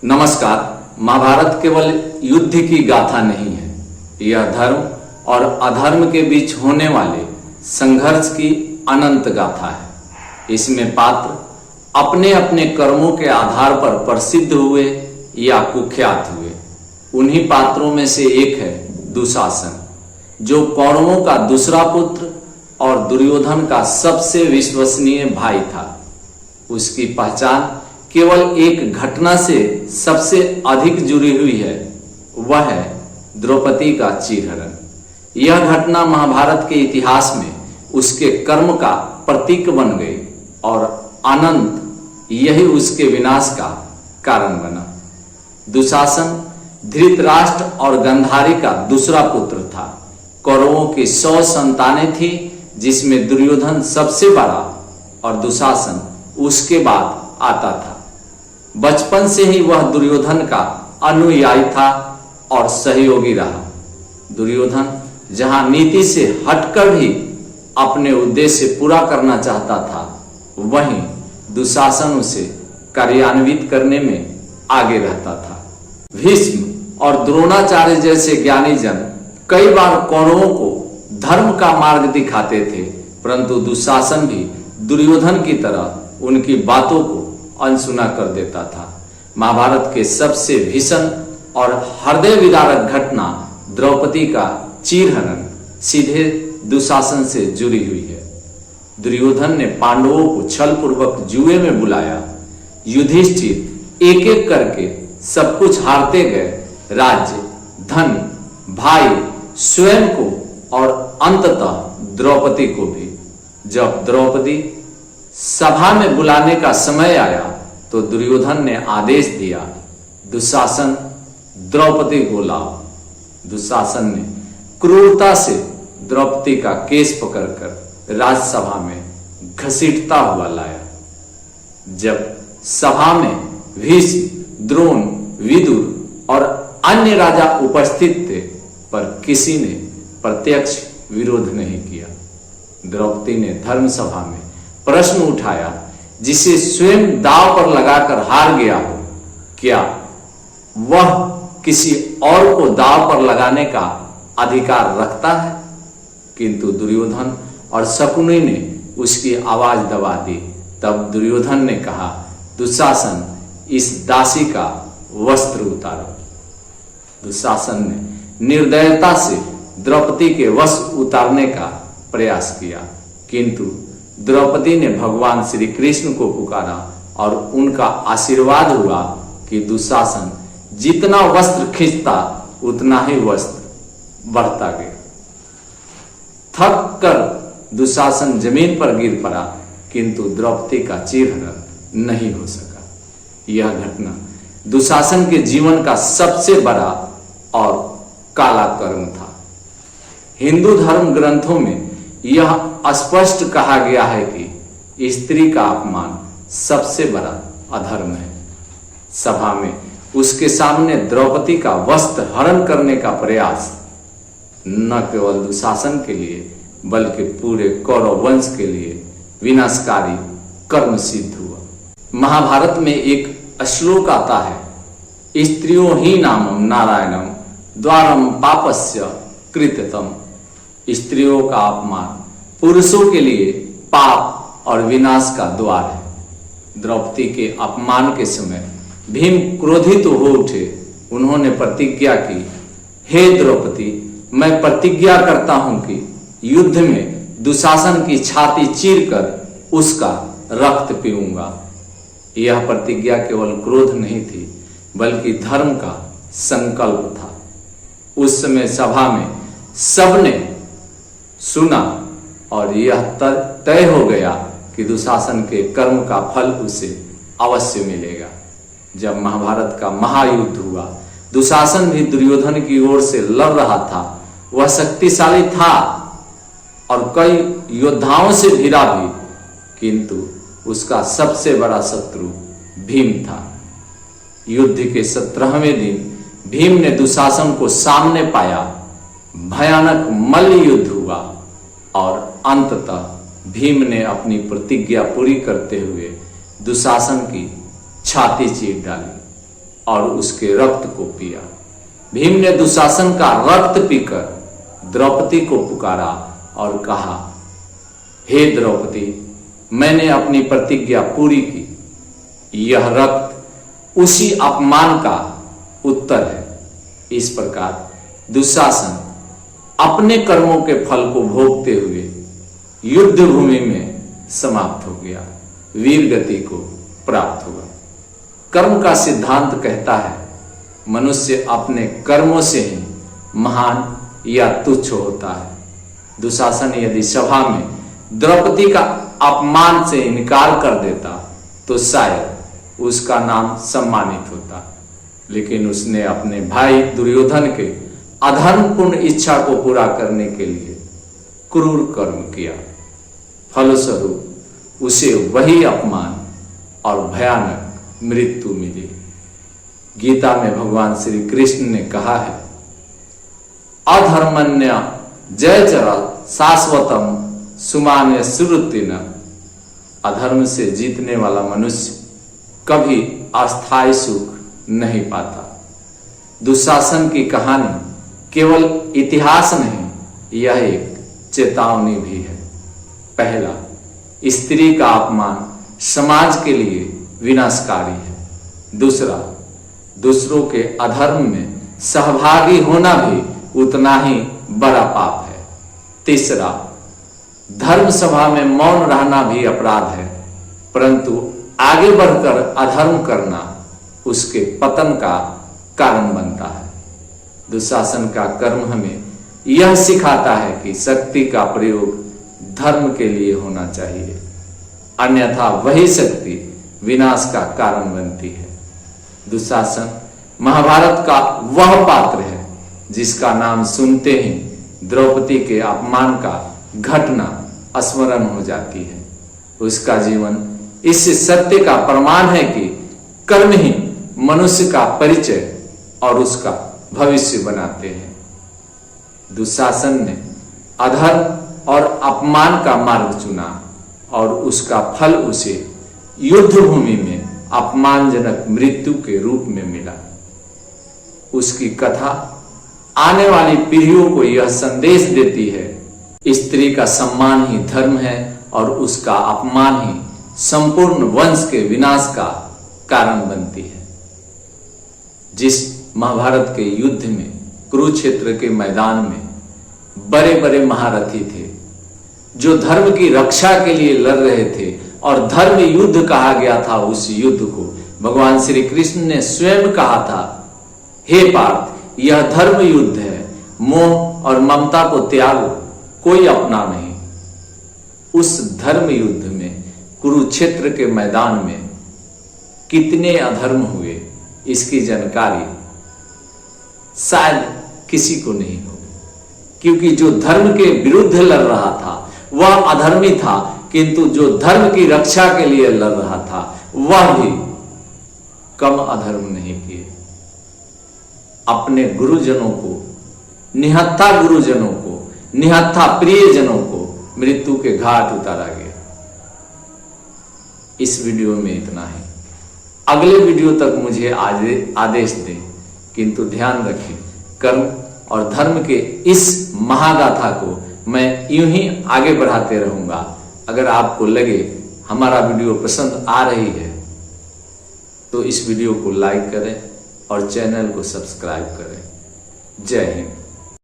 नमस्कार। महाभारत केवल युद्ध की गाथा नहीं है, यह धर्म और अधर्म के बीच होने वाले संघर्ष की अनंत गाथा है। इसमें पात्र अपने अपने कर्मों के आधार पर प्रसिद्ध हुए या कुख्यात हुए। उन्हीं पात्रों में से एक है दुशासन, जो कौरवों का दूसरा पुत्र और दुर्योधन का सबसे विश्वसनीय भाई था। उसकी पहचान केवल एक घटना से सबसे अधिक जुड़ी हुई है, वह है द्रौपदी का चीरहरण। यह घटना महाभारत के इतिहास में उसके कर्म का प्रतीक बन गई और अनंत यही उसके विनाश का कारण बना। दुशासन धृतराष्ट्र और गांधारी का दूसरा पुत्र था। कौरवों की 100 संतानें थी, जिसमें दुर्योधन सबसे बड़ा और दुशासन उसके बाद आता था। बचपन से ही वह दुर्योधन का अनुयायी था और सहयोगी रहा। दुर्योधन जहां नीति से हटकर भी अपने उद्देश्य पूरा करना चाहता था, वहीं दुशासन उसे कार्यान्वित करने में आगे रहता था। भीष्म और द्रोणाचार्य जैसे ज्ञानी जन कई बार कौरवों को धर्म का मार्ग दिखाते थे, परंतु दुशासन भी दुर्योधन की तरह उनकी बातों को अनसुना कर देता था। महाभारत के सबसे भीषण और हृदय विदारक घटना द्रौपदी का चीरहरण सीधे दुशासन से जुड़ी हुई है। दुर्योधन ने पांडवों को छल पूर्वक जुए में बुलाया। युधिष्ठिर एक एक करके सब कुछ हारते गए, राज्य, धन, भाई, स्वयं को और अंततः द्रौपदी को भी। जब द्रौपदी सभा में बुलाने का समय आया तो दुर्योधन ने आदेश दिया, दुशासन द्रौपदी को लाओ। दुशासन ने क्रूरता से द्रौपदी का केस पकड़कर राजसभा में घसीटता हुआ लाया। जब सभा में भीष्म, द्रोण, विदुर और अन्य राजा उपस्थित थे, पर किसी ने प्रत्यक्ष विरोध नहीं किया। द्रौपदी ने धर्मसभा में प्रश्न उठाया, जिसे स्वयं दांव पर लगाकर हार गया हो, क्या वह किसी और को दांव पर लगाने का अधिकार रखता है? किंतु दुर्योधन और शकुनी ने उसकी आवाज दबा दी। तब दुर्योधन ने कहा, दुशासन, इस दासी का वस्त्र उतारो। दुशासन ने निर्दयता से द्रौपदी के वस्त्र उतारने का प्रयास किया, किंतु द्रौपदी ने भगवान श्री कृष्ण को पुकारा और उनका आशीर्वाद हुआ कि दुशासन जितना वस्त्र खींचता उतना ही वस्त्र बढ़ता गया। थक कर दुशासन जमीन पर गिर पड़ा, किंतु द्रौपदी का चीरहरण नहीं हो सका। यह घटना दुशासन के जीवन का सबसे बड़ा और काला कर्म था। हिंदू धर्म ग्रंथों में यह स्पष्ट कहा गया है कि स्त्री का अपमान सबसे बड़ा अधर्म है। सभा में उसके सामने द्रौपदी का वस्त्र हरण करने का प्रयास न केवल दुशासन के लिए बल्कि पूरे कौरव वंश के लिए विनाशकारी कर्म सिद्ध हुआ। महाभारत में एक श्लोक आता है, स्त्रियों ही नामम नारायणम द्वारम पापस्य कृत्यतम। स्त्रियों का अपमान पुरुषों के लिए पाप और विनाश का द्वार है। द्रौपदी के अपमान के समय भीम क्रोधित हो उठे। उन्होंने प्रतिज्ञा की, हे द्रौपदी, मैं प्रतिज्ञा करता हूं कि युद्ध में दुशासन की छाती चीरकर उसका रक्त पीऊंगा। यह प्रतिज्ञा केवल क्रोध नहीं थी, बल्कि धर्म का संकल्प था। उस समय सभा में सबने सुना और यह तय हो गया कि दुशासन के कर्म का फल उसे अवश्य मिलेगा। जब महाभारत का महायुद्ध हुआ, दुशासन भी दुर्योधन की ओर से लड़ रहा था। वह शक्तिशाली था और कई योद्धाओं से घिरा भी, किंतु उसका सबसे बड़ा शत्रु भीम था। युद्ध के 17वें दिन भीम ने दुशासन को सामने पाया। भयानक मल्ल युद्ध हुआ और अंततः भीम ने अपनी प्रतिज्ञा पूरी करते हुए दुशासन की छाती चीर डाली और उसके रक्त को पिया। भीम ने दुशासन का रक्त पीकर द्रौपदी को पुकारा और कहा, हे द्रौपदी, मैंने अपनी प्रतिज्ञा पूरी की। यह रक्त उसी अपमान का उत्तर है। इस प्रकार दुशासन अपने कर्मों के फल को भोगते हुए युद्ध भूमि में समाप्त हो गया, वीर गति को प्राप्त हुआ। कर्म का सिद्धांत कहता है मनुष्य अपने कर्मों से ही महान या तुच्छ होता है। दुशासन यदि सभा में द्रौपदी का अपमान से इनकार कर देता तो शायद उसका नाम सम्मानित होता, लेकिन उसने अपने भाई दुर्योधन के अधर्मपूर्ण इच्छा को पूरा करने के लिए क्रूर कर्म किया। फलस्वरूप उसे वही अपमान और भयानक मृत्यु मिली। गीता में भगवान श्री कृष्ण ने कहा है, अधर्मण्य जयचर शाश्वतम सुमान्य सुरुतिन। अधर्म से जीतने वाला मनुष्य कभी अस्थायी सुख नहीं पाता। दुशासन की कहानी केवल इतिहास नहीं, यह एक चेतावनी भी है। पहला, स्त्री का अपमान समाज के लिए विनाशकारी है। दूसरा, दूसरों के अधर्म में सहभागी होना भी उतना ही बड़ा पाप है। तीसरा, धर्म सभा में मौन रहना भी अपराध है, परंतु आगे बढ़कर अधर्म करना उसके पतन का कारण बनता है। दुशासन का कर्म हमें यह सिखाता है कि शक्ति का प्रयोग धर्म के लिए होना चाहिए, अन्यथा वही शक्ति विनाश का कारण बनती है। दुशासन महाभारत का वह पात्र है जिसका नाम सुनते ही द्रौपदी के अपमान का घटना स्मरण हो जाती है। उसका जीवन इस सत्य का प्रमाण है कि कर्म ही मनुष्य का परिचय और उसका भविष्य बनाते हैं। दुशासन ने अधर्म और अपमान का मार्ग चुना और उसका फल उसे युद्ध भूमि में अपमानजनक मृत्यु के रूप में मिला। उसकी कथा आने वाली पीढ़ियों को यह संदेश देती है, स्त्री का सम्मान ही धर्म है और उसका अपमान ही संपूर्ण वंश के विनाश का कारण बनती है। जिस महाभारत के युद्ध में कुरुक्षेत्र के मैदान में बड़े बड़े महारथी थे जो धर्म की रक्षा के लिए लड़ रहे थे और धर्म युद्ध कहा गया था, उस युद्ध को भगवान श्री कृष्ण ने स्वयं कहा था, हे पार्थ, यह धर्म युद्ध है, मोह और ममता को त्यागो, कोई अपना नहीं। उस धर्म युद्ध में कुरुक्षेत्र के मैदान में कितने अधर्म हुए इसकी जानकारी शायद किसी को नहीं होगी, क्योंकि जो धर्म के विरुद्ध लड़ रहा था वह अधर्मी था, किंतु जो धर्म की रक्षा के लिए लड़ रहा था वह भी कम अधर्म नहीं किए। अपने गुरुजनों को, निहत्था गुरुजनों को, निहत्था प्रियजनों को मृत्यु के घाट उतारा गया। इस वीडियो में इतना ही। अगले वीडियो तक मुझे आदेश दें, किंतु ध्यान रखें, कर्म और धर्म के इस महागाथा को मैं यूं ही आगे बढ़ाते रहूंगा। अगर आपको लगे हमारा वीडियो पसंद आ रही है तो इस वीडियो को लाइक करें और चैनल को सब्सक्राइब करें। जय हिंद।